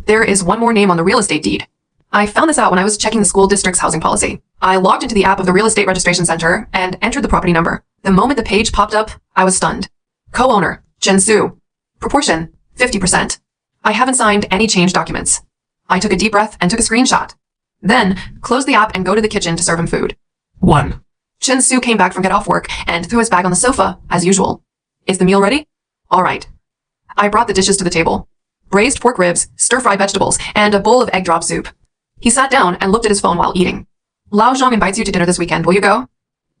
There is one more name on the real estate deed. I found this out when I was checking the school district's housing policy. I logged into the app of the Real Estate Registration Center and entered the property number. The moment the page popped up, I was stunned. Co-owner, Chen Su. Proportion, 50%. I haven't signed any change documents. I took a deep breath and took a screenshot. Then, closed the app and go to the kitchen to serve him food. 1. Chen Su came back from get off work and threw his bag on the sofa, as usual. Is the meal ready? All right. I brought the dishes to the table. Braised pork ribs, stir-fried vegetables, and a bowl of egg drop soup. He sat down and looked at his phone while eating. Lao Zhang invites you to dinner this weekend. Will you go?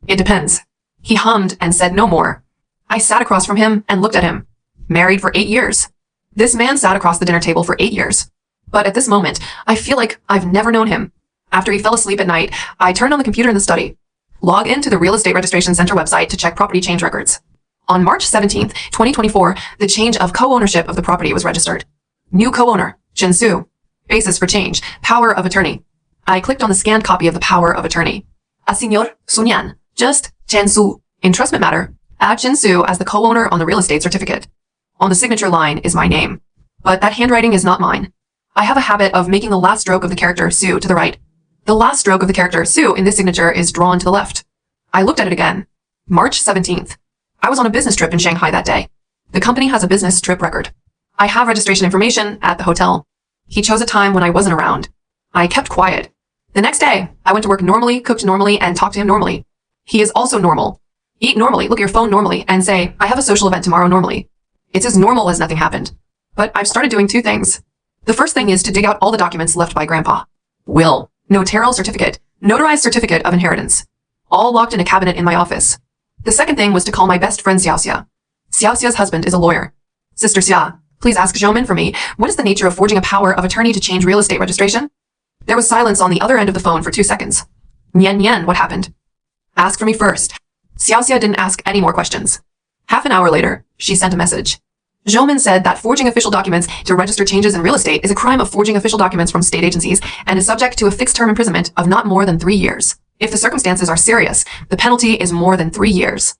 It depends. He hummed and said no more. I sat across from him and looked at him. Married for 8 years. This man sat across the dinner table for 8 years. But at this moment, I feel like I've never known him. After he fell asleep at night, I turned on the computer in the study. Log into the Real Estate Registration Center website to check property change records. On March 17th, 2024, the change of co-ownership of the property was registered. New co-owner, Chen Su. Basis for change, power of attorney. I clicked on the scanned copy of the power of attorney. A Señor Sun Yan, just Chen Su. Entrustment matter, add Chen Su as the co-owner on the real estate certificate. On the signature line is my name. But that handwriting is not mine. I have a habit of making the last stroke of the character Su to the right. The last stroke of the character Su in this signature is drawn to the left. I looked at it again. March 17th. I was on a business trip in Shanghai that day. The company has a business trip record. I have registration information at the hotel. He chose a time when I wasn't around. I kept quiet. The next day, I went to work normally, cooked normally, and talked to him normally. He is also normal. Eat normally, look at your phone normally, and say, I have a social event tomorrow normally. It's as normal as nothing happened. But I've started doing 2 things. The first thing is to dig out all the documents left by Grandpa. Will, notarial certificate, notarized certificate of inheritance. All locked in a cabinet in my office. The second thing was to call my best friend Xiaoxia. Xiaoxia's husband is a lawyer. Sister Xia, please ask Zhoumin for me, what is the nature of forging a power of attorney to change real estate registration? There was silence on the other end of the phone for 2 seconds. Nian Nian, what happened? Ask for me first. Xiaoxia didn't ask any more questions. Half an hour later, she sent a message. Zhoumin said that forging official documents to register changes in real estate is a crime of forging official documents from state agencies and is subject to a fixed term imprisonment of not more than 3 years. If the circumstances are serious, the penalty is more than 3 years.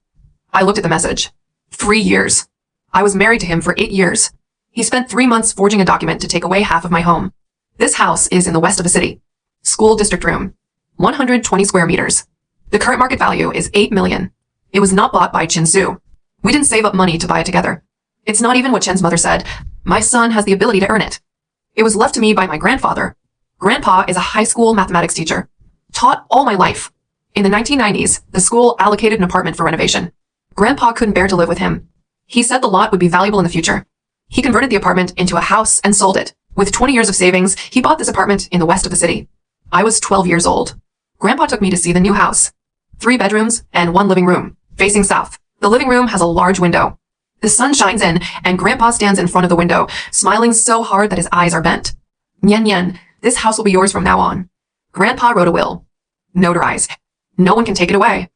I looked at the message. 3 years. I was married to him for 8 years. He spent 3 months forging a document to take away half of my home. This house is in the west of the city. School district room. 120 square meters. The current market value is 8 million. It was not bought by Chen Su. We didn't save up money to buy it together. It's not even what Chen's mother said. My son has the ability to earn it. It was left to me by my grandfather. Grandpa is a high school mathematics teacher. Taught all my life. In the 1990s, the school allocated an apartment for renovation. Grandpa couldn't bear to live with him. He said the lot would be valuable in the future. He converted the apartment into a house and sold it. With 20 years of savings, he bought this apartment in the west of the city. I was 12 years old. Grandpa took me to see the new house. 3 bedrooms and 1 living room, facing south. The living room has a large window. The sun shines in, and Grandpa stands in front of the window, smiling so hard that his eyes are bent. Nian Nian, this house will be yours from now on. Grandpa wrote a will. Notarized. No one can take it away.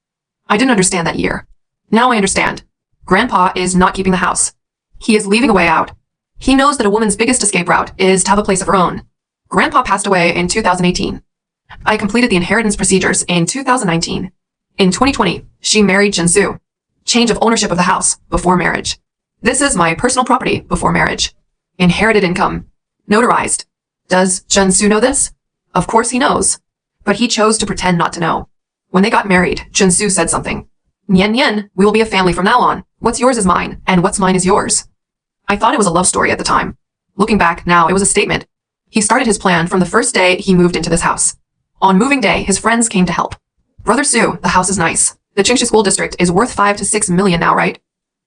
I didn't understand that year. Now I understand. Grandpa is not keeping the house. He is leaving a way out. He knows that a woman's biggest escape route is to have a place of her own. Grandpa passed away in 2018. I completed the inheritance procedures in 2019. In 2020, she married Chen Su. Change of ownership of the house before marriage. This is my personal property before marriage. Inherited income. Notarized. Does Chen Su know this? Of course he knows. But he chose to pretend not to know. When they got married, Chen Su said something. Nian Nian, we will be a family from now on. What's yours is mine, and what's mine is yours. I thought it was a love story at the time. Looking back now, it was a statement. He started his plan from the first day he moved into this house. On moving day, his friends came to help. Brother Su, the house is nice. The Qingshi School District is worth 5 to 6 million now, right?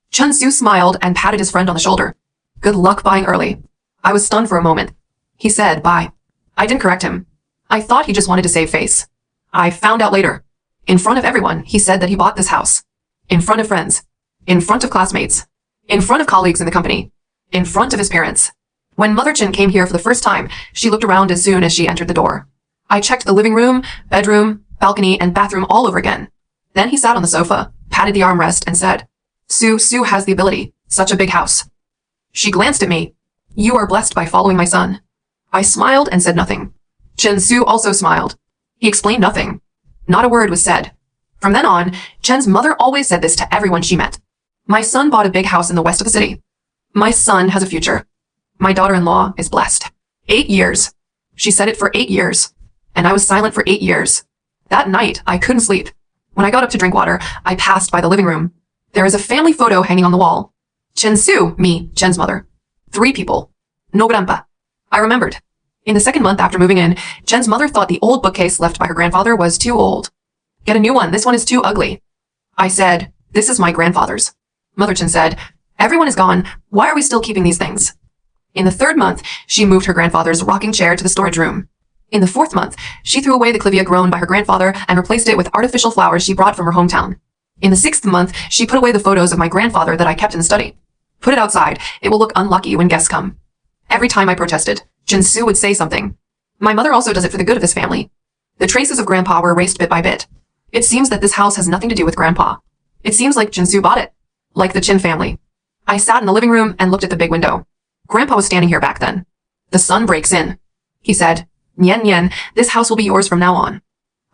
Chen Su smiled and patted his friend on the shoulder. Good luck buying early. I was stunned for a moment. He said, bye. I didn't correct him. I thought he just wanted to save face. I found out later. In front of everyone, he said that he bought this house. In front of friends. In front of classmates. In front of colleagues in the company. In front of his parents. When Mother Chen came here for the first time, she looked around as soon as she entered the door. I checked the living room, bedroom, balcony, and bathroom all over again. Then he sat on the sofa, patted the armrest, and said, Su has the ability. Such a big house. She glanced at me. You are blessed by following my son. I smiled and said nothing. Chen Su also smiled. He explained nothing. Not a word was said. From then on, Chen's mother always said this to everyone she met. My son bought a big house in the west of the city. My son has a future. My daughter-in-law is blessed. 8 years. She said it for 8 years. And I was silent for 8 years. That night, I couldn't sleep. When I got up to drink water, I passed by the living room. There is a family photo hanging on the wall. Chen Su, me, Chen's mother. 3 people. No grandpa. I remembered. In the second month after moving in, Chen's mother thought the old bookcase left by her grandfather was too old. Get a new one. This one is too ugly. I said, this is my grandfather's. Mother Chen said, everyone is gone. Why are we still keeping these things? In the 3rd month, she moved her grandfather's rocking chair to the storage room. In the 4th month, she threw away the clivia grown by her grandfather and replaced it with artificial flowers she brought from her hometown. In the 6th month, she put away the photos of my grandfather that I kept in the study. Put it outside. It will look unlucky when guests come. Every time I protested, Chen Su would say something. My mother also does it for the good of this family. The traces of Grandpa were erased bit by bit. It seems that this house has nothing to do with Grandpa. It seems like Chen Su bought it. Like the Chin family. I sat in the living room and looked at the big window. Grandpa was standing here back then. The sun breaks in. He said, Nian Nian, this house will be yours from now on.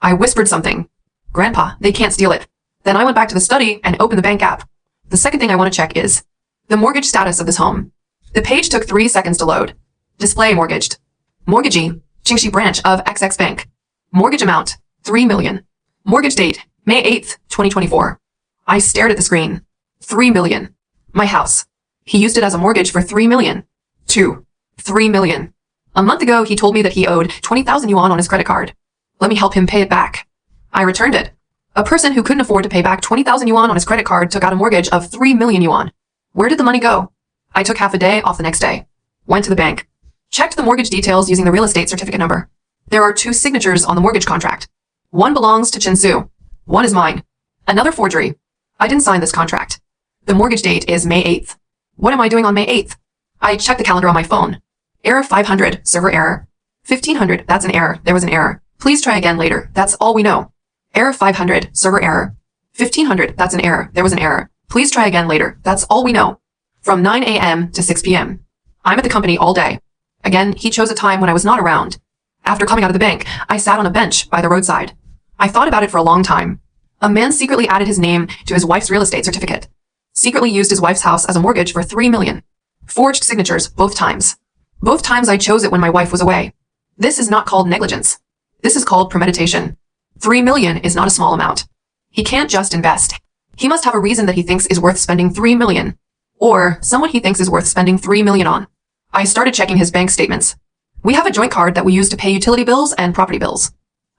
I whispered something. Grandpa, they can't steal it. Then I went back to the study and opened the bank app. The second thing I want to check is the mortgage status of this home. The page took 3 seconds to load. Display mortgaged. Mortgagee, Qingxi branch of XX Bank. Mortgage amount, 3 million. Mortgage date, May 8th, 2024. I stared at the screen. 3 million. My house. He used it as a mortgage for 3 million. 3 million. A month ago, he told me that he owed 20,000 yuan on his credit card. Let me help him pay it back. I returned it. A person who couldn't afford to pay back 20,000 yuan on his credit card took out a mortgage of 3 million yuan. Where did the money go? I took half a day off the next day. Went to the bank. Checked the mortgage details using the real estate certificate number. There are 2 signatures on the mortgage contract. One belongs to Chen Su. One is mine. Another forgery. I didn't sign this contract. The mortgage date is May 8th. What am I doing on May 8th? I checked the calendar on my phone. Error 500, server error. 1500, that's an error. There was an error. Please try again later. That's all we know. Error 500, server error. 1500, that's an error. There was an error. Please try again later. That's all we know. From 9 a.m. to 6 p.m. I'm at the company all day. Again, he chose a time when I was not around. After coming out of the bank, I sat on a bench by the roadside. I thought about it for a long time. A man secretly added his name to his wife's real estate certificate. Secretly used his wife's house as a mortgage for 3 million. Forged signatures both times. Both times I chose it when my wife was away. This is not called negligence. This is called premeditation. 3 million is not a small amount. He can't just invest. He must have a reason that he thinks is worth spending 3 million. Or someone he thinks is worth spending 3 million on. I started checking his bank statements. We have a joint card that we use to pay utility bills and property bills.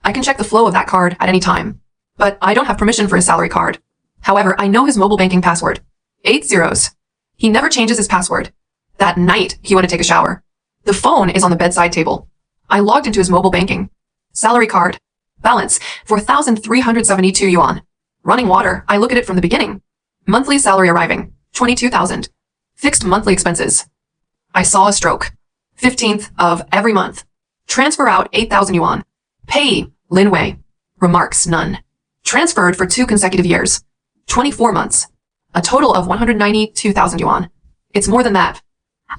I can check the flow of that card at any time. But I don't have permission for his salary card. However, I know his mobile banking password. 8 zeros. He never changes his password. That night, he went to take a shower. The phone is on the bedside table. I logged into his mobile banking. Salary card. Balance, 4,372 yuan. Running water, I look at it from the beginning. Monthly salary arriving, 22,000. Fixed monthly expenses. I saw a stroke. 15th of every month. Transfer out 8,000 yuan. Payee, Lin Wei. Remarks, none. Transferred for 2 consecutive years. 24 months. A total of 192,000 yuan. It's more than that.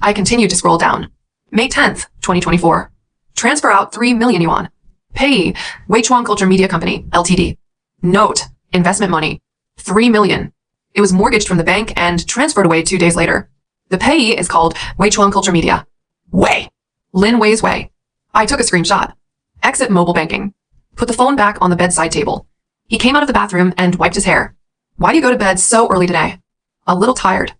I continued to scroll down. May 10th, 2024. Transfer out 3 million yuan. Payee, Weichuan Culture Media Company, Ltd. Note, investment money. 3 million. It was mortgaged from the bank and transferred away 2 days later. The payee is called Weichuan Culture Media. Wei. Lin Wei's Wei. I took a screenshot. Exit mobile banking. Put the phone back on the bedside table. He came out of the bathroom and wiped his hair. Why do you go to bed so early today? A little tired.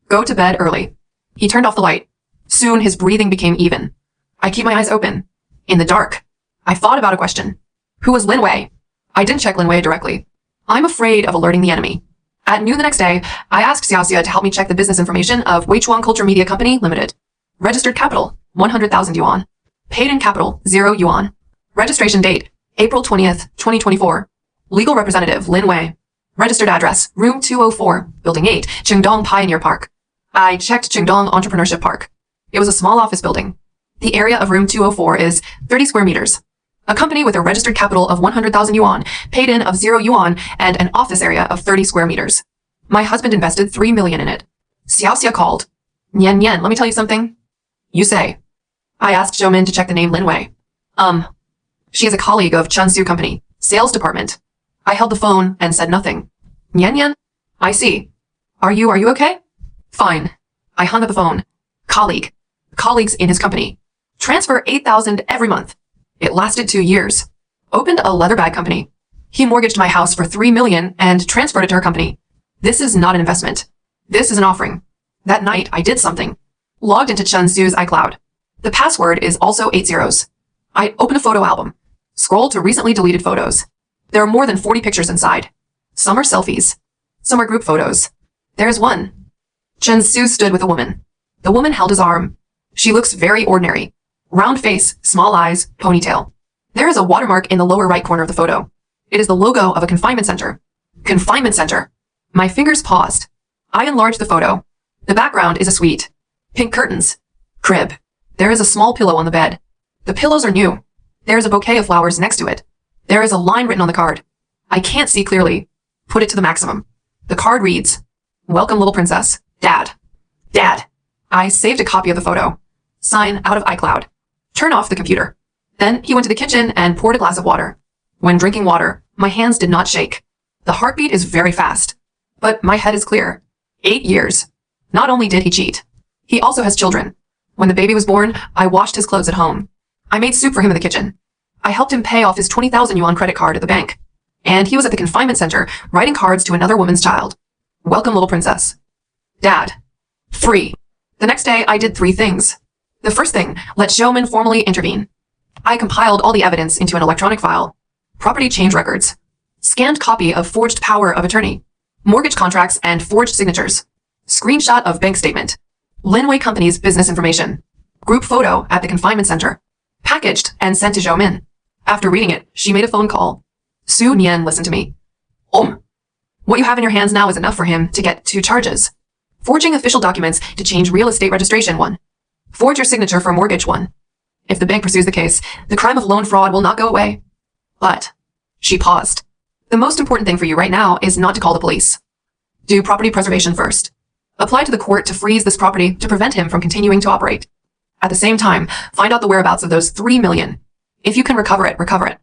Go to bed early. He turned off the light. Soon his breathing became even. I keep my eyes open. In the dark. I thought about a question. Who was Lin Wei? I didn't check Lin Wei directly. I'm afraid of alerting the enemy. At noon the next day, I asked Xiaoxia to help me check the business information of Weichuan Culture Media Company Limited. Registered capital, 100,000 yuan. Paid in capital, 0 yuan. Registration date, April 20th, 2024. Legal representative, Lin Wei. Registered address, room 204, building 8, Qingdong Pioneer Park. I checked Qingdong Entrepreneurship Park. It was a small office building. The area of room 204 is 30 square meters. A company with a registered capital of 100,000 yuan, paid in of 0 yuan, and an office area of 30 square meters. My husband invested 3 million in it. Xiaoxia called. Nian Nian, let me tell you something. You say. I asked Zhou to check the name Lin Wei. She is a colleague of Chen Su Company, sales department. I held the phone and said nothing. Nian Nian? I see. Are you okay? Fine. I hung up the phone. Colleague. Colleagues in his company. Transfer $8,000 every month. It lasted 2 years. Opened a leather bag company. He mortgaged my house for $3 million and transferred it to her company. This is not an investment. This is an offering. That night, I did something. Logged into Chen Su's iCloud. The password is also 8 zeros. I open a photo album. Scroll to recently deleted photos. There are more than 40 pictures inside. Some are selfies. Some are group photos. There's one. Chen Su stood with a woman. The woman held his arm. She looks very ordinary. Round face, small eyes, ponytail. There is a watermark in the lower right corner of the photo. It is the logo of a confinement center. Confinement center. My fingers paused. I enlarged the photo. The background is a suite. Pink curtains. Crib. There is a small pillow on the bed. The pillows are new. There is a bouquet of flowers next to it. There is a line written on the card. I can't see clearly. Put it to the maximum. The card reads, "Welcome, little princess. Dad." Dad. I saved a copy of the photo. Sign out of iCloud. Turn off the computer. Then he went to the kitchen and poured a glass of water. When drinking water, my hands did not shake. The heartbeat is very fast. But my head is clear. 8 years. Not only did he cheat, he also has children. When the baby was born, I washed his clothes at home. I made soup for him in the kitchen. I helped him pay off his 20,000 yuan credit card at the bank. And he was at the confinement center writing cards to another woman's child. "Welcome, little princess." Dad. Free. The next day, I did 3 things. The first thing, let Xiaomin formally intervene. I compiled all the evidence into an electronic file. Property change records. Scanned copy of forged power of attorney. Mortgage contracts and forged signatures. Screenshot of bank statement. Linway Company's business information. Group photo at the confinement center. Packaged and sent to Xiaomin. After reading it, she made a phone call. Su Nian listened to me. What you have in your hands now is enough for him to get 2 charges. Forging official documents to change real estate registration 1. Forge your signature for mortgage 1. If the bank pursues the case, the crime of loan fraud will not go away. But, she paused. The most important thing for you right now is not to call the police. Do property preservation first. Apply to the court to freeze this property to prevent him from continuing to operate. At the same time, find out the whereabouts of those 3 million. If you can recover it, recover it.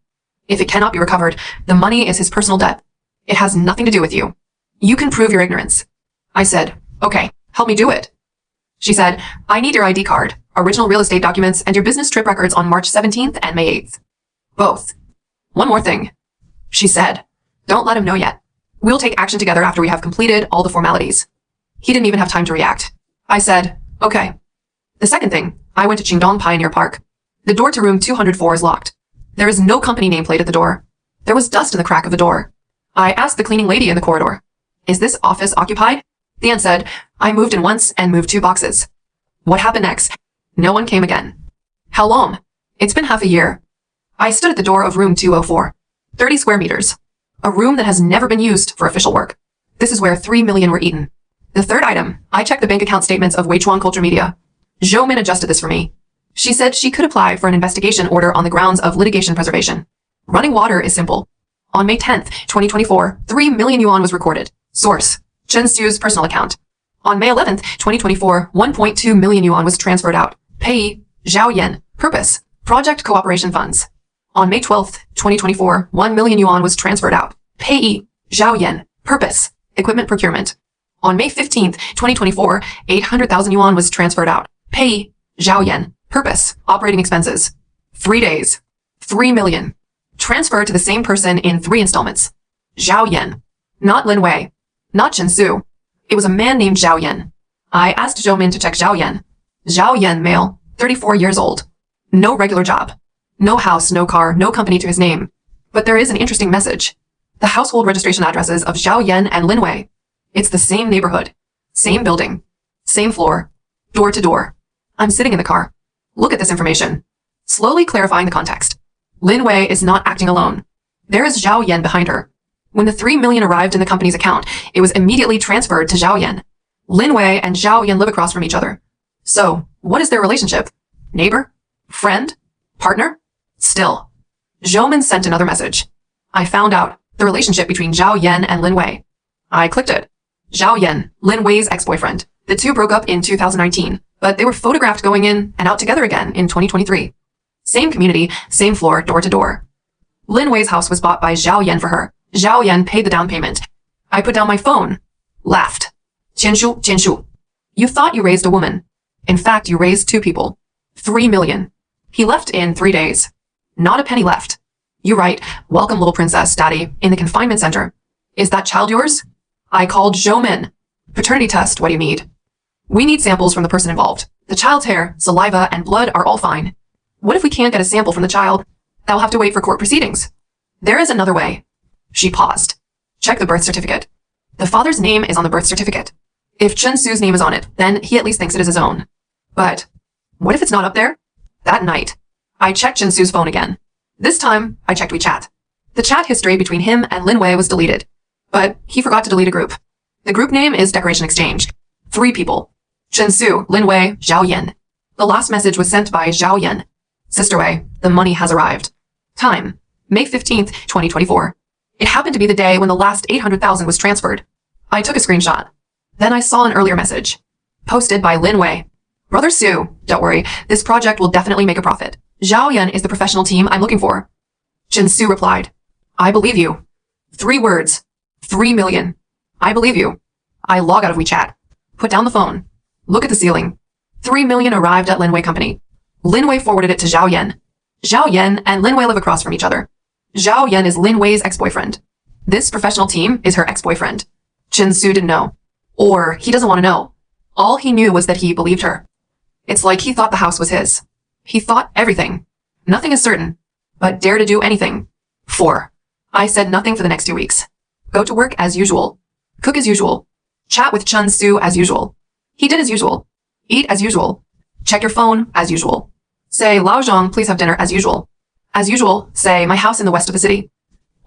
If it cannot be recovered, the money is his personal debt. It has nothing to do with you. You can prove your ignorance. I said, okay, help me do it. She said, I need your ID card, original real estate documents, and your business trip records on March 17th and May 8th. Both. One more thing. She said, don't let him know yet. We'll take action together after we have completed all the formalities. He didn't even have time to react. I said, okay. The second thing, I went to Qingdong Pioneer Park. The door to room 204 is locked. There is no company nameplate at the door. There was dust in the crack of the door. I asked the cleaning lady in the corridor, is this office occupied? The aunt said, I moved in once and moved 2 boxes. What happened next? No one came again. How long? It's been half a year. I stood at the door of room 204. 30 square meters. A room that has never been used for official work. This is where 3 million were eaten. The third item, I checked the bank account statements of Weichuan Culture Media. Zhou Min adjusted this for me. She said she could apply for an investigation order on the grounds of litigation preservation. Running water is simple. On May 10th, 2024, 3 million yuan was recorded. Source, Chen Su's personal account. On May 11th, 2024, 1.2 million yuan was transferred out. Payee, Zhao Yan. Purpose, project cooperation funds. On May 12th, 2024, 1 million yuan was transferred out. Payee, Zhao Yan. Purpose, equipment procurement. On May 15th, 2024, 800,000 yuan was transferred out. Payee, Zhao Yan. Purpose, operating expenses. 3 days. 3 million. Transferred to the same person in 3 installments. Zhao Yan. Not Lin Wei. Not Chen Su. It was a man named Zhao Yan. I asked Zhou Min to check Zhao Yan. Zhao Yan, male, 34 years old. No regular job. No house, no car, no company to his name. But there is an interesting message. The household registration addresses of Zhao Yan and Lin Wei. It's the same neighborhood. Same building. Same floor. Door to door. I'm sitting in the car. Look at this information. Slowly clarifying the context. Lin Wei is not acting alone. There is Zhao Yan behind her. When the 3 million arrived in the company's account, it was immediately transferred to Zhao Yan. Lin Wei and Zhao Yan live across from each other. So, what is their relationship? Neighbor? Friend? Partner? Still. Zhou Min sent another message. I found out the relationship between Zhao Yan and Lin Wei. I clicked it. Zhao Yan, Lin Wei's ex-boyfriend. The two broke up in 2019, but they were photographed going in and out together again in 2023. Same community, same floor, door to door. Lin Wei's house was bought by Zhao Yan for her. Zhao Yan paid the down payment. I put down my phone. Laughed. Qianshu. You thought you raised a woman. In fact, you raised 2 people. 3 million. He left in 3 days. Not a penny left. You write, welcome little princess, daddy, in the confinement center. Is that child yours? I called Zhoumin. Paternity test, what do you need? We need samples from the person involved. The child's hair, saliva, and blood are all fine. What if we can't get a sample from the child? That'll have to wait for court proceedings. There is another way. She paused. Check the birth certificate. The father's name is on the birth certificate. If Chen Su's name is on it, then he at least thinks it is his own. But what if it's not up there? That night, I checked Chen Su's phone again. This time, I checked WeChat. The chat history between him and Lin Wei was deleted. But he forgot to delete a group. The group name is Decoration Exchange. 3 people. Chen Su, Lin Wei, Zhao Yan. The last message was sent by Zhao Yan. Sister Wei, the money has arrived. Time, May 15th, 2024. It happened to be the day when the last 800,000 was transferred. I took a screenshot. Then I saw an earlier message. Posted by Lin Wei. Brother Su, don't worry, this project will definitely make a profit. Zhao Yan is the professional team I'm looking for. Chen Su replied, I believe you. 3 words. 3 million. I believe you. I log out of WeChat. Put down the phone. Look at the ceiling. 3 million arrived at Lin Wei Company. Lin Wei forwarded it to Zhao Yan. Zhao Yan and Lin Wei live across from each other. Zhao Yan is Lin Wei's ex-boyfriend. This professional team is her ex-boyfriend. Chen Su didn't know. Or he doesn't want to know. All he knew was that he believed her. It's like he thought the house was his. He thought everything. Nothing is certain, but dare to do anything. 4. I said nothing for the next 2 weeks. Go to work as usual. Cook as usual. Chat with Chen Su as usual. He did as usual. Eat as usual. Check your phone as usual. Say, Lao Zhang, please have dinner as usual. As usual, say, my house in the west of the city.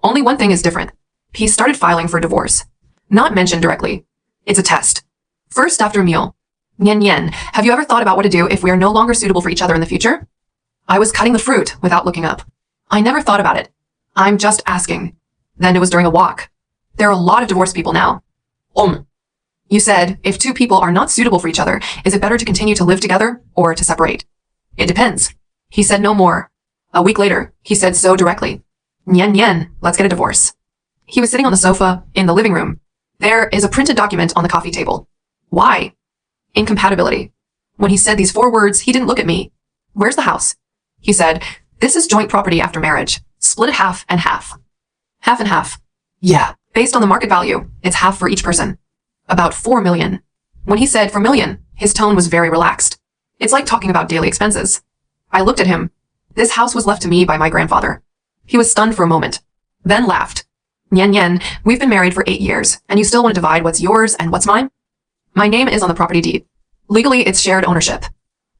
Only one thing is different. He started filing for divorce. Not mentioned directly. It's a test. First after a meal. Nian Nian, have you ever thought about what to do if we are no longer suitable for each other in the future? I was cutting the fruit without looking up. I never thought about it. I'm just asking. Then it was during a walk. There are a lot of divorced people now. You said, if 2 people are not suitable for each other, is it better to continue to live together or to separate? It depends. He said no more. A week later, he said so directly. Nian Nian, let's get a divorce. He was sitting on the sofa in the living room. There is a printed document on the coffee table. Why? Incompatibility. When he said these 4 words, he didn't look at me. Where's the house? He said, this is joint property after marriage. Split it half and half. Half and half. Yeah. Based on the market value, it's half for each person. About 4 million. When he said for million, his tone was very relaxed. It's like talking about daily expenses. I looked at him. This house was left to me by my grandfather. He was stunned for a moment, then laughed. Nian Nian, we've been married for 8 years, and you still want to divide what's yours and what's mine? My name is on the property deed. Legally, it's shared ownership.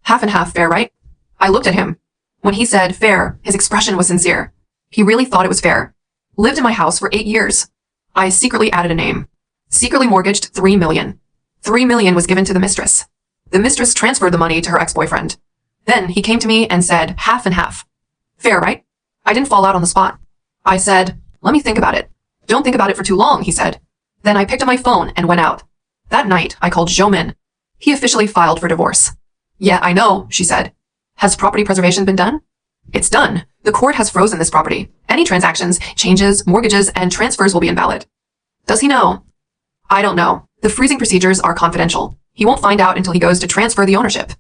Half and half, fair, right? I looked at him. When he said fair, his expression was sincere. He really thought it was fair. Lived in my house for 8 years. I secretly added a name. Secretly mortgaged 3 million. 3 million was given to the mistress. The mistress transferred the money to her ex-boyfriend. Then he came to me and said half and half. Fair, right? I didn't fall out on the spot. I said, let me think about it. Don't think about it for too long, he said. Then I picked up my phone and went out. That night, I called Zhoumin. He officially filed for divorce. Yeah, I know, she said. Has property preservation been done? It's done. The court has frozen this property. Any transactions, changes, mortgages, and transfers will be invalid. Does he know? I don't know. The freezing procedures are confidential. He won't find out until he goes to transfer the ownership.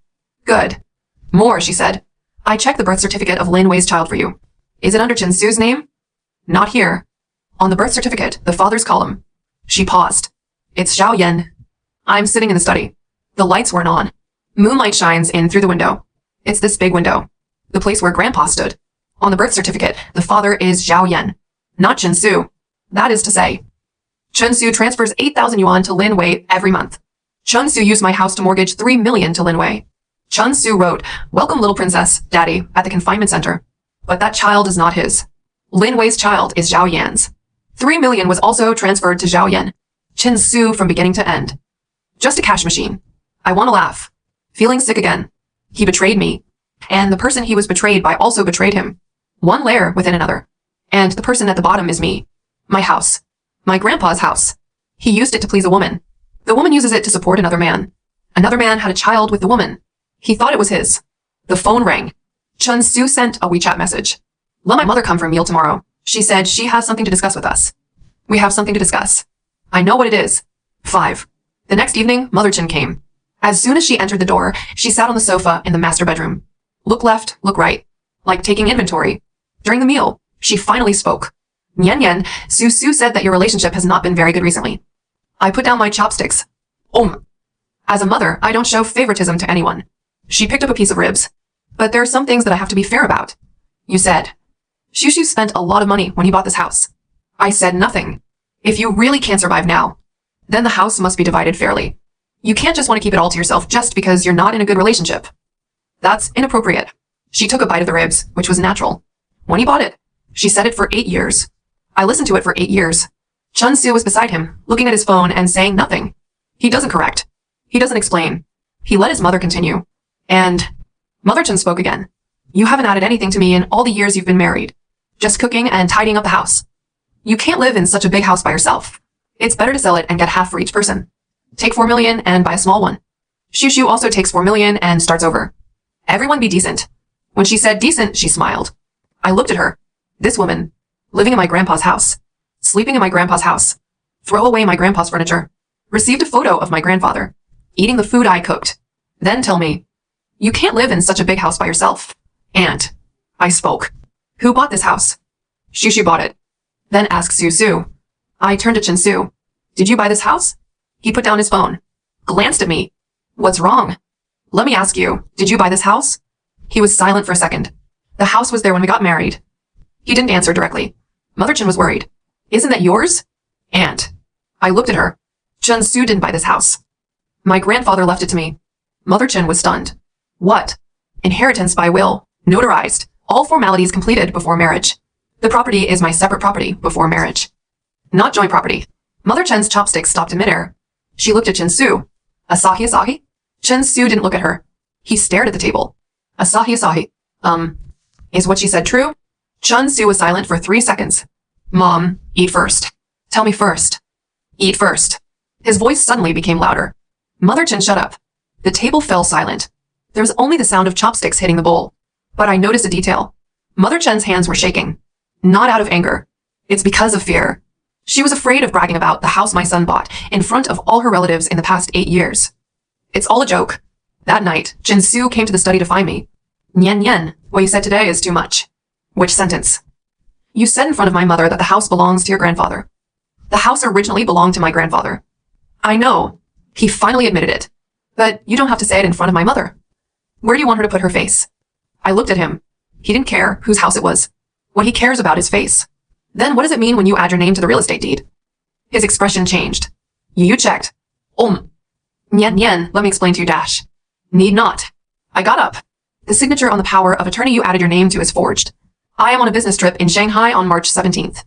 Good. More, she said. I checked the birth certificate of Lin Wei's child for you. Is it under Chen Su's name? Not here. On the birth certificate, the father's column. She paused. It's Zhao Yan. I'm sitting in the study. The lights weren't on. Moonlight shines in through the window. It's this big window. The place where Grandpa stood. On the birth certificate, the father is Zhao Yan, not Chen Su. That is to say, Chen Su transfers 8,000 yuan to Lin Wei every month. Chen Su used my house to mortgage 3 million to Lin Wei. Chen Su wrote, welcome little princess, daddy, at the confinement center. But that child is not his. Lin Wei's child is Zhao Yan's. 3 million was also transferred to Zhao Yan. Chen Su from beginning to end. Just a cash machine. I want to laugh. Feeling sick again. He betrayed me. And the person he was betrayed by also betrayed him. One layer within another. And the person at the bottom is me. My house. My grandpa's house. He used it to please a woman. The woman uses it to support another man. Another man had a child with the woman. He thought it was his. The phone rang. Chen Su sent a WeChat message. Let my mother come for a meal tomorrow. She said she has something to discuss with us. We have something to discuss. I know what it is. 5. The next evening, Mother Chen came. As soon as she entered the door, she sat on the sofa in the master bedroom. Look left, look right. Like taking inventory. During the meal, she finally spoke. Nian Nian, Su Su said that your relationship has not been very good recently. I put down my chopsticks. As a mother, I don't show favoritism to anyone. She picked up a piece of ribs. But there are some things that I have to be fair about. You said, Shushu spent a lot of money when he bought this house. I said nothing. If you really can't survive now, then the house must be divided fairly. You can't just want to keep it all to yourself just because you're not in a good relationship. That's inappropriate. She took a bite of the ribs, which was natural. When he bought it, she said it for 8 years. I listened to it for 8 years. Chun Su was beside him, looking at his phone and saying nothing. He doesn't correct. He doesn't explain. He let his mother continue. And Mother Chen spoke again. You haven't added anything to me in all the years you've been married. Just cooking and tidying up the house. You can't live in such a big house by yourself. It's better to sell it and get half for each person. Take 4 million and buy a small one. Shushu also takes 4 million and starts over. Everyone be decent. When she said decent, she smiled. I looked at her. This woman, living in my grandpa's house, sleeping in my grandpa's house, throw away my grandpa's furniture, received a photo of my grandfather, eating the food I cooked. Then tell me, you can't live in such a big house by yourself. And I spoke. Who bought this house? Shushu bought it. Then asked Su Su. I turned to Chen Su. Did you buy this house? He put down his phone, glanced at me. What's wrong? Let me ask you, did you buy this house? He was silent for a second. The house was there when we got married. He didn't answer directly. Mother Chen was worried. Isn't that yours? Aunt. I looked at her. Chen Su didn't buy this house. My grandfather left it to me. Mother Chen was stunned. What? Inheritance by will, notarized, all formalities completed before marriage. The property is my separate property before marriage. Not joint property. Mother Chen's chopsticks stopped in midair. She looked at Chen Su. Asahi Asahi? Chen Su didn't look at her. He stared at the table. Asahi Asahi. Is what she said true? Chen Su was silent for 3 seconds. Mom, eat first. Tell me first. Eat first. His voice suddenly became louder. Mother Chen shut up. The table fell silent. There was only the sound of chopsticks hitting the bowl. But I noticed a detail. Mother Chen's hands were shaking. Not out of anger. It's because of fear. She was afraid of bragging about the house my son bought in front of all her relatives in the past 8 years. It's all a joke. That night, Chen Su came to the study to find me. Nian Nian, what you said today is too much. Which sentence? You said in front of my mother that the house belongs to your grandfather. The house originally belonged to my grandfather. I know. He finally admitted it. But you don't have to say it in front of my mother. Where do you want her to put her face? I looked at him. He didn't care whose house it was. What he cares about is face. Then what does it mean when you add your name to the real estate deed? His expression changed. You checked. Nian Nian, let me explain to you dash. Need not. I got up. The signature on the power of attorney you added your name to is forged. I am on a business trip in Shanghai on March 17th.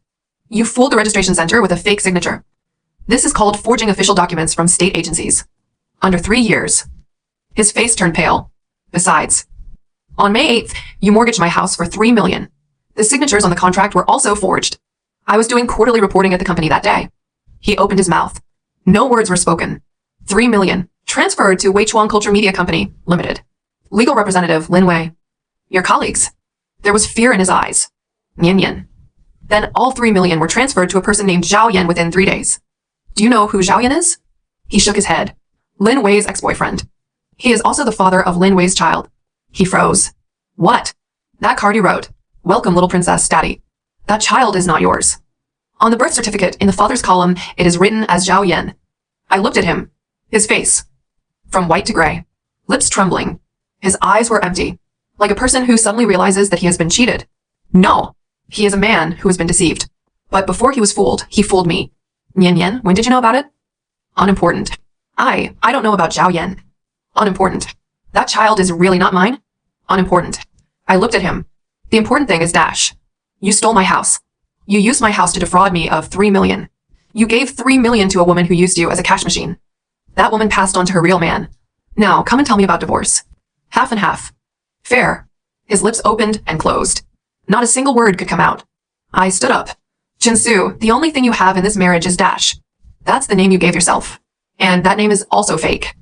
You fooled the registration center with a fake signature. This is called forging official documents from state agencies. Under 3 years. His face turned pale. Besides, on May 8th, you mortgaged my house for 3 million. The signatures on the contract were also forged. I was doing quarterly reporting at the company that day. He opened his mouth. No words were spoken. 3 million. Transferred to Weichuan Culture Media Company, Limited. Legal representative, Lin Wei. Your colleagues. There was fear in his eyes. Nian Nian. Then all 3 million were transferred to a person named Zhao Yan within 3 days. Do you know who Zhao Yan is? He shook his head. Lin Wei's ex-boyfriend. He is also the father of Lin Wei's child. He froze. What? That card you wrote. Welcome, little princess, daddy. That child is not yours. On the birth certificate, in the father's column, it is written as Zhao Yan. I looked at him. His face. From white to gray. Lips trembling. His eyes were empty. Like a person who suddenly realizes that he has been cheated. No. He is a man who has been deceived. But before he was fooled, he fooled me. Nian Nian, when did you know about it? Unimportant. I don't know about Zhao Yan. Unimportant. That child is really not mine? Unimportant. I looked at him. The important thing is dash. You stole my house. You used my house to defraud me of 3 million. You gave 3 million to a woman who used you as a cash machine. That woman passed on to her real man. Now, come and tell me about divorce. Half and half. Fair. His lips opened and closed. Not a single word could come out. I stood up. Chen Su, the only thing you have in this marriage is dash. That's the name you gave yourself. And that name is also fake.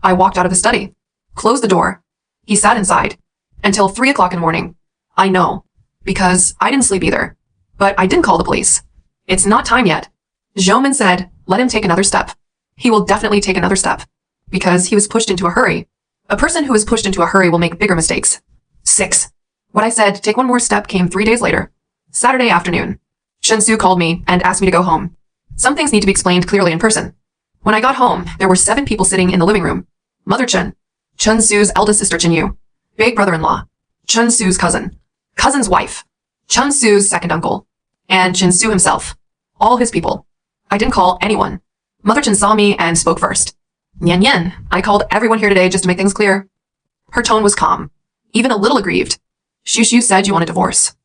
I walked out of the study. Closed the door. He sat inside. Until 3 o'clock in the morning. I know. Because I didn't sleep either. But I didn't call the police. It's not time yet. Zhouman said, let him take another step. He will definitely take another step. Because he was pushed into a hurry. A person who is pushed into a hurry will make bigger mistakes. 6. What I said, take one more step, came 3 days later. Saturday afternoon. Chen Su called me and asked me to go home. Some things need to be explained clearly in person. When I got home, there were 7 people sitting in the living room. Mother Chen, Chen Su's eldest sister Chen Yu, big brother-in-law, Chen Su's cousin, cousin's wife, Chen Su's second uncle, and Chen Su himself. All his people. I didn't call anyone. Mother Chen saw me and spoke first. Nian Yan, I called everyone here today just to make things clear. Her tone was calm, even a little aggrieved. Xu said you want a divorce.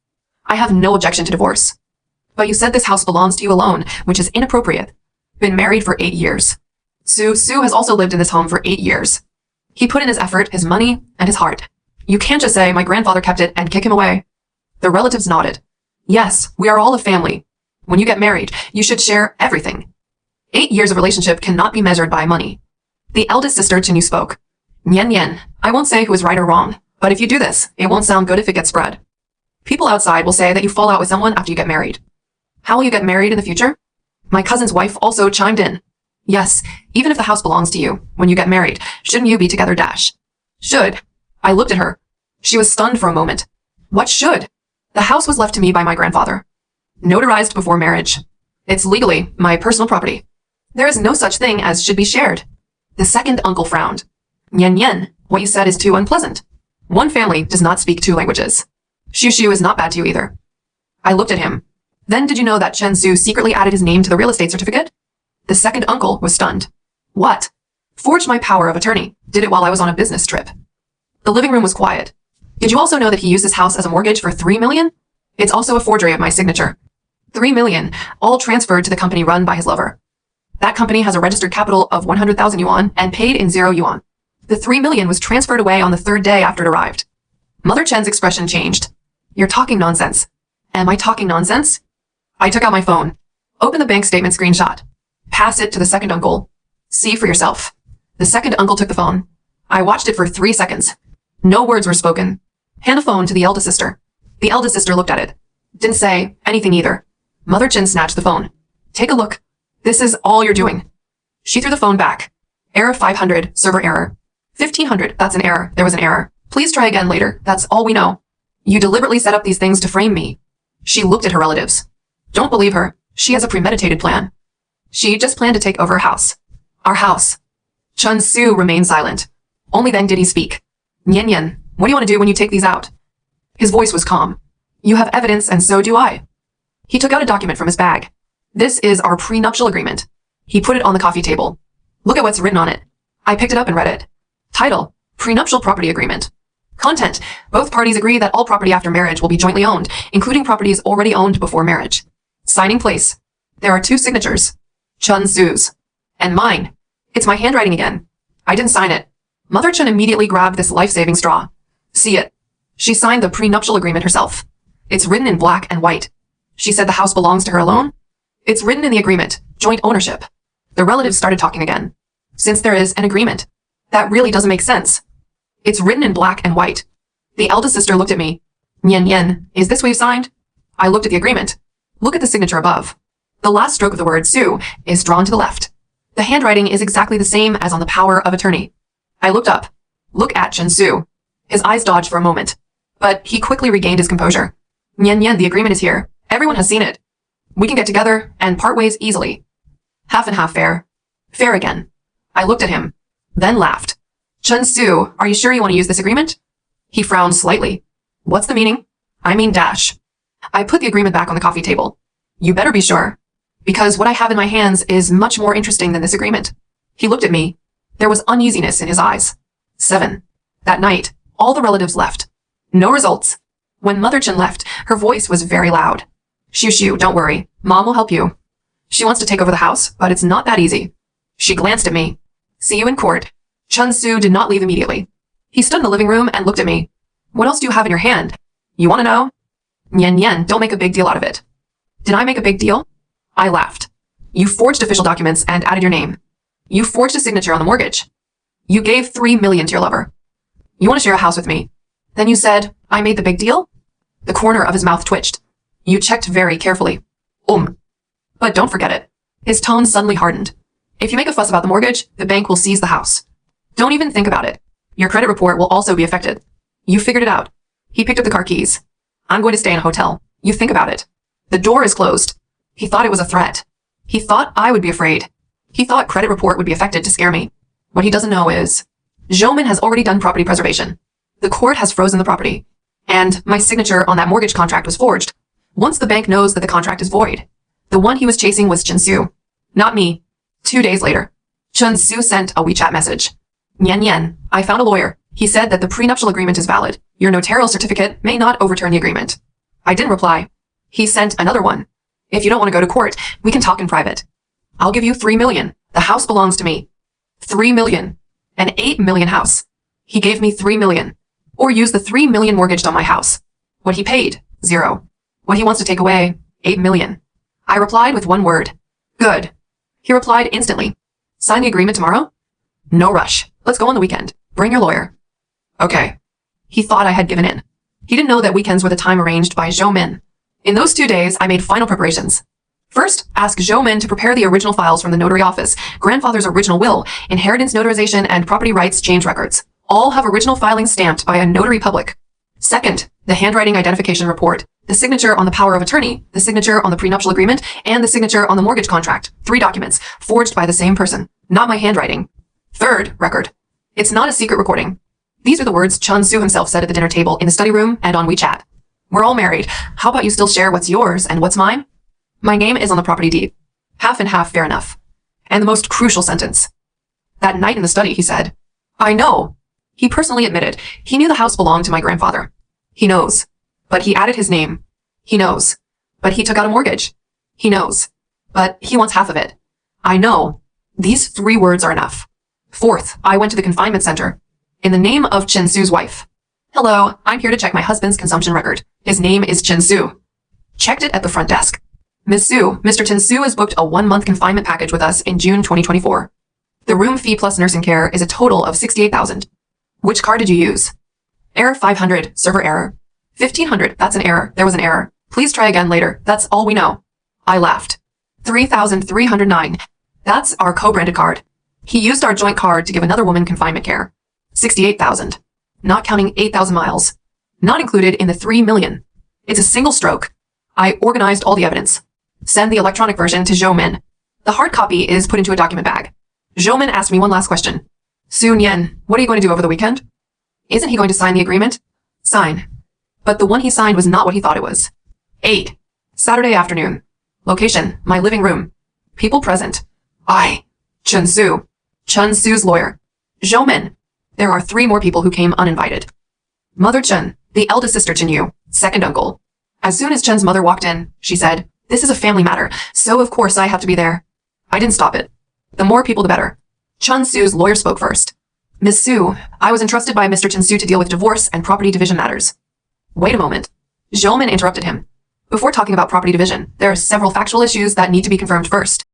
I have no objection to divorce. But you said this house belongs to you alone, which is inappropriate. Been married for 8 years. Su has also lived in this home for 8 years. He put in his effort, his money, and his heart. You can't just say my grandfather kept it and kick him away. The relatives nodded. Yes, we are all a family. When you get married, you should share everything. 8 years of relationship cannot be measured by money. The eldest sister Chen Yu spoke. Nian Yan, I won't say who is right or wrong, but if you do this, it won't sound good if it gets spread. People outside will say that you fall out with someone after you get married. How will you get married in the future? My cousin's wife also chimed in. Yes, even if the house belongs to you, when you get married, shouldn't you be together dash? Should. I looked at her. She was stunned for a moment. What should? The house was left to me by my grandfather. Notarized before marriage. It's legally my personal property. There is no such thing as should be shared. The second uncle frowned. Nian Yan, what you said is too unpleasant. One family does not speak 2 languages. Xu is not bad to you either. I looked at him. Then did you know that Chen Su secretly added his name to the real estate certificate? The second uncle was stunned. What? Forged my power of attorney. Did it while I was on a business trip. The living room was quiet. Did you also know that he used this house as a mortgage for 3 million? It's also a forgery of my signature. 3 million, all transferred to the company run by his lover. That company has a registered capital of 100,000 yuan and paid in 0 yuan. The 3 million was transferred away on the 3rd day after it arrived. Mother Chen's expression changed. You're talking nonsense. Am I talking nonsense? I took out my phone. Open the bank statement screenshot. Pass it to the second uncle. See for yourself. The second uncle took the phone. I watched it for 3 seconds. No words were spoken. Hand the phone to the eldest sister. The eldest sister looked at it. Didn't say anything either. Mother Chen snatched the phone. Take a look. This is all you're doing. She threw the phone back. Error 500, server error. 1500, that's an error. There was an error. Please try again later. That's all we know. You deliberately set up these things to frame me. She looked at her relatives. Don't believe her. She has a premeditated plan. She just planned to take over our house. Our house. Chen Su remained silent. Only then did he speak. Nian Yan, what do you want to do when you take these out? His voice was calm. You have evidence and so do I. He took out a document from his bag. This is our prenuptial agreement. He put it on the coffee table. Look at what's written on it. I picked it up and read it. Title, Prenuptial Property Agreement. Content, both parties agree that all property after marriage will be jointly owned, including properties already owned before marriage. Signing place. There are 2 signatures. Chen Su's. And mine. It's my handwriting again. I didn't sign it. Mother Chen immediately grabbed this life-saving straw. See it. She signed the prenuptial agreement herself. It's written in black and white. She said the house belongs to her alone. It's written in the agreement, joint ownership. The relatives started talking again. Since there is an agreement, that really doesn't make sense. It's written in black and white. The eldest sister looked at me. Nian Yan, is this what you signed? I looked at the agreement. Look at the signature above. The last stroke of the word Su is drawn to the left. The handwriting is exactly the same as on the power of attorney. I looked up. Look at Chen Su. His eyes dodged for a moment, but he quickly regained his composure. Nian Yan, the agreement is here. Everyone has seen it. We can get together and part ways easily. Half and half fair. Fair again. I looked at him, then laughed. Chen Su, are you sure you want to use this agreement? He frowned slightly. What's the meaning? I mean dash. I put the agreement back on the coffee table. You better be sure. Because what I have in my hands is much more interesting than this agreement. He looked at me. There was uneasiness in his eyes. 7. That night, all the relatives left. No results. When Mother Chen left, her voice was very loud. Xu, don't worry. Mom will help you. She wants to take over the house, but it's not that easy. She glanced at me. See you in court. Chen Su did not leave immediately. He stood in the living room and looked at me. What else do you have in your hand? You want to know? Nian Yan, don't make a big deal out of it. Did I make a big deal? I laughed. You forged official documents and added your name. You forged a signature on the mortgage. You gave 3 million to your lover. You want to share a house with me. Then you said, I made the big deal? The corner of his mouth twitched. You checked very carefully. But don't forget it. His tone suddenly hardened. If you make a fuss about the mortgage, the bank will seize the house. Don't even think about it. Your credit report will also be affected. You figured it out. He picked up the car keys. I'm going to stay in a hotel. You think about it. The door is closed. He thought it was a threat. He thought I would be afraid. He thought credit report would be affected to scare me. What he doesn't know is Zhouman has already done property preservation. The court has frozen the property. And my signature on that mortgage contract was forged. Once the bank knows that the contract is void. The one he was chasing was Chen Su. Not me. 2 days later, Chen Su sent a WeChat message. Nian Nian, I found a lawyer. He said that the prenuptial agreement is valid. Your notarial certificate may not overturn the agreement. I didn't reply. He sent another one. If you don't want to go to court, we can talk in private. I'll give you 3 million. The house belongs to me. 3 million. An 8 million house. He gave me 3 million. Or use the 3 million mortgaged on my house. What he paid, 0. What he wants to take away, 8 million. I replied with one word. Good. He replied instantly. Sign the agreement tomorrow? No rush. Let's go on the weekend. Bring your lawyer. Okay. He thought I had given in. He didn't know that weekends were the time arranged by Zhouman. In those 2 days, I made final preparations. First, ask Zhouman to prepare the original files from the notary office, grandfather's original will, inheritance notarization, and property rights change records. All have original filings stamped by a notary public. Second, the handwriting identification report, the signature on the power of attorney, the signature on the prenuptial agreement, and the signature on the mortgage contract. 3 documents, forged by the same person, not my handwriting. Third, record. It's not a secret recording. These are the words Chen Su himself said at the dinner table, in the study room, and on WeChat. We're all married. How about you still share what's yours and what's mine? My name is on the property deed. Half and half, fair enough. And the most crucial sentence. That night in the study, he said, I know. He personally admitted he knew the house belonged to my grandfather. He knows. But he added his name. He knows. But he took out a mortgage. He knows. But he wants half of it. I know. These 3 words are enough. Fourth, I went to the confinement center. In the name of Chen Su's wife. Hello, I'm here to check my husband's consumption record. His name is Chen Su. Checked it at the front desk. Ms. Su, Mr. Chen Su has booked a 1-month confinement package with us in June 2024. The room fee plus nursing care is a total of 68,000. Which card did you use? Error 500, server error. 1500, that's an error. There was an error. Please try again later. That's all we know. I laughed. 3,309. That's our co-branded card. He used our joint card to give another woman confinement care. 68,000. Not counting 8,000 miles. Not included in the 3 million. It's a single stroke. I organized all the evidence. Send the electronic version to Zhouman. The hard copy is put into a document bag. Zhouman asked me one last question. Su Nian, what are you going to do over the weekend? Isn't he going to sign the agreement? Sign. But the one he signed was not what he thought it was. 8. Saturday afternoon. Location, my living room. People present. I. Chen Su. Chen Su's lawyer. Zhouman. There are 3 more people who came uninvited. Mother Chen, the eldest sister Chen Yu, second uncle. As soon as Chen's mother walked in, she said, this is a family matter, so of course I have to be there. I didn't stop it. The more people, the better. Chen Su's lawyer spoke first. Ms. Su, I was entrusted by Mr. Chen Su to deal with divorce and property division matters. Wait a moment. Zhouman interrupted him. Before talking about property division, there are several factual issues that need to be confirmed first.